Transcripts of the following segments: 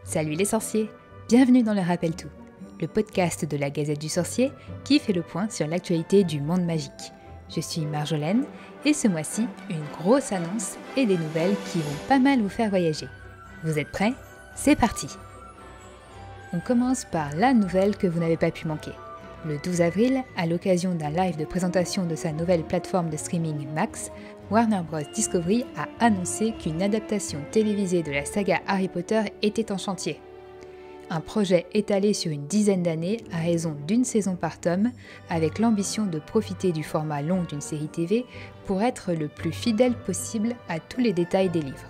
Salut les sorciers, bienvenue dans le Rappel Tout, le podcast de la Gazette du Sorcier qui fait le point sur l'actualité du monde magique. Je suis Marjolaine et ce mois-ci, une grosse annonce et des nouvelles qui vont pas mal vous faire voyager. Vous êtes prêts ? C'est parti ! On commence par la nouvelle que vous n'avez pas pu manquer. Le 12 avril, à l'occasion d'un live de présentation de sa nouvelle plateforme de streaming Max, Warner Bros. Discovery a annoncé qu'une adaptation télévisée de la saga Harry Potter était en chantier. Un projet étalé sur une dizaine d'années à raison d'une saison par tome, avec l'ambition de profiter du format long d'une série TV pour être le plus fidèle possible à tous les détails des livres.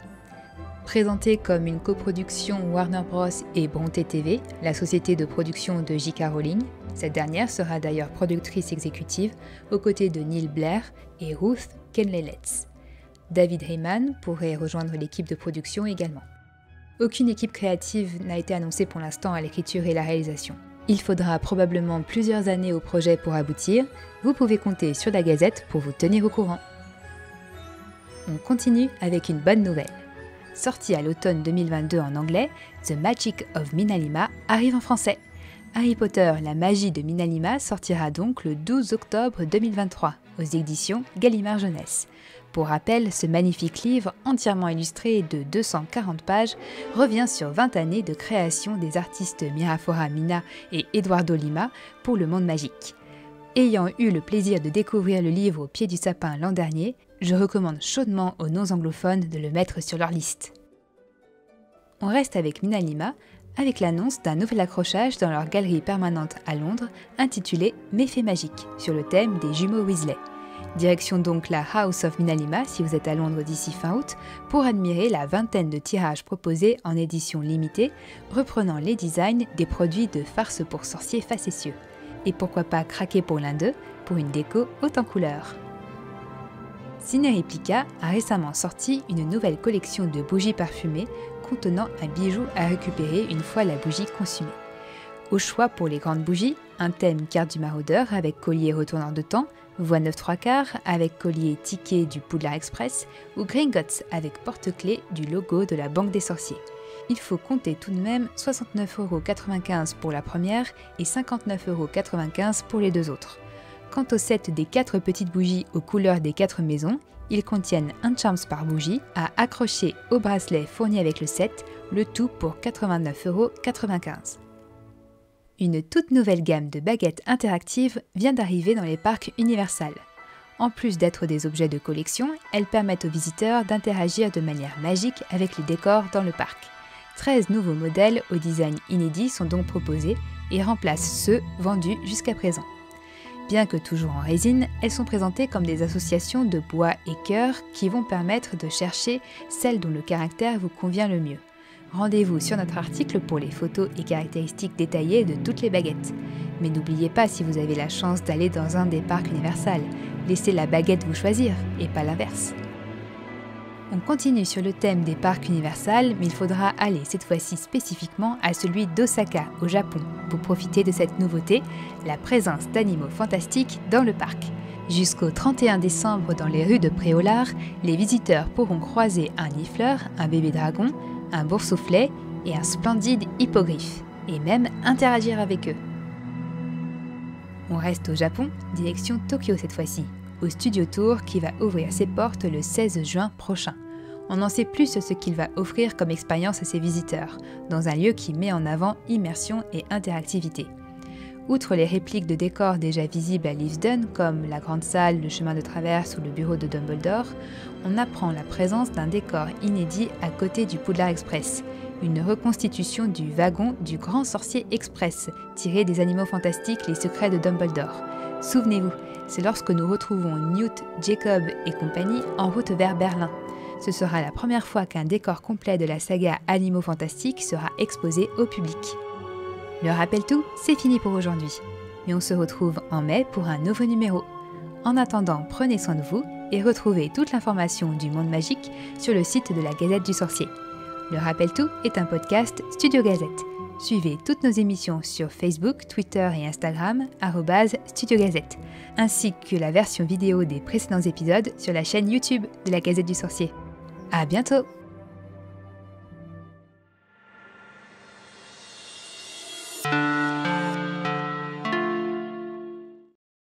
Présentée comme une coproduction Warner Bros. Et Bronte TV, la société de production de J.K. Rowling, cette dernière sera d'ailleurs productrice exécutive aux côtés de Neil Blair et Ruth Kenley-Letts. David Heyman pourrait rejoindre l'équipe de production également. Aucune équipe créative n'a été annoncée pour l'instant à l'écriture et la réalisation. Il faudra probablement plusieurs années au projet pour aboutir. Vous pouvez compter sur la Gazette pour vous tenir au courant. On continue avec une bonne nouvelle. Sorti à l'automne 2022 en anglais, The Magic of Minalima arrive en français. Harry Potter, la magie de Minalima sortira donc le 12 octobre 2023 aux éditions Gallimard Jeunesse. Pour rappel, ce magnifique livre entièrement illustré de 240 pages revient sur 20 années de création des artistes Mirafora Mina et Eduardo Lima pour le monde magique. Ayant eu le plaisir de découvrir le livre au pied du sapin l'an dernier, je recommande chaudement aux non-anglophones de le mettre sur leur liste. On reste avec Minalima, avec l'annonce d'un nouvel accrochage dans leur galerie permanente à Londres, intitulée Méfaits magiques, sur le thème des jumeaux Weasley. Direction donc la House of Minalima si vous êtes à Londres d'ici fin août, pour admirer la vingtaine de tirages proposés en édition limitée, reprenant les designs des produits de farce pour sorciers facétieux. Et pourquoi pas craquer pour l'un d'eux, pour une déco haute en couleurs. Ciné-Réplica a récemment sorti une nouvelle collection de bougies parfumées contenant un bijou à récupérer une fois la bougie consumée. Au choix pour les grandes bougies, un thème carte du maraudeur avec collier retournant de temps, voie 9 3/4 avec collier ticket du Poudlard Express ou Gringotts avec porte-clés du logo de la Banque des Sorciers. Il faut compter tout de même 69,95 € pour la première et 59,95 € pour les deux autres. Quant au set des 4 petites bougies aux couleurs des 4 maisons, ils contiennent un charms par bougie à accrocher au bracelet fourni avec le set, le tout pour 89,95 €. Une toute nouvelle gamme de baguettes interactives vient d'arriver dans les parcs Universal. En plus d'être des objets de collection, elles permettent aux visiteurs d'interagir de manière magique avec les décors dans le parc. 13 nouveaux modèles au design inédit sont donc proposés et remplacent ceux vendus jusqu'à présent. Bien que toujours en résine, elles sont présentées comme des associations de bois et cœur qui vont permettre de chercher celle dont le caractère vous convient le mieux. Rendez-vous sur notre article pour les photos et caractéristiques détaillées de toutes les baguettes. Mais n'oubliez pas, si vous avez la chance d'aller dans un des parcs Universal, laissez la baguette vous choisir et pas l'inverse. On continue sur le thème des parcs Universal, mais il faudra aller cette fois-ci spécifiquement à celui d'Osaka, au Japon, pour profiter de cette nouveauté, la présence d'animaux fantastiques dans le parc. Jusqu'au 31 décembre dans les rues de Préolard, les visiteurs pourront croiser un nifleur, un bébé dragon, un boursouflet et un splendide hippogriffe, et même interagir avec eux. On reste au Japon, direction Tokyo cette fois-ci, au Studio Tour qui va ouvrir ses portes le 16 juin prochain. On en sait plus sur ce qu'il va offrir comme expérience à ses visiteurs, dans un lieu qui met en avant immersion et interactivité. Outre les répliques de décors déjà visibles à Leavesden, comme la grande salle, le chemin de traverse ou le bureau de Dumbledore, on apprend la présence d'un décor inédit à côté du Poudlard Express, une reconstitution du wagon du Grand Sorcier Express, tiré des Animaux Fantastiques Les Secrets de Dumbledore. Souvenez-vous, c'est lorsque nous retrouvons Newt, Jacob et compagnie en route vers Berlin. Ce sera la première fois qu'un décor complet de la saga Animaux Fantastiques sera exposé au public. Le Rappel Tout, c'est fini pour aujourd'hui. Mais on se retrouve en mai pour un nouveau numéro. En attendant, prenez soin de vous et retrouvez toute l'information du monde magique sur le site de la Gazette du Sorcier. Le Rappel Tout est un podcast Studio Gazette. Suivez toutes nos émissions sur Facebook, Twitter et Instagram, @Studio Gazette, ainsi que la version vidéo des précédents épisodes sur la chaîne YouTube de la Gazette du Sorcier. À bientôt!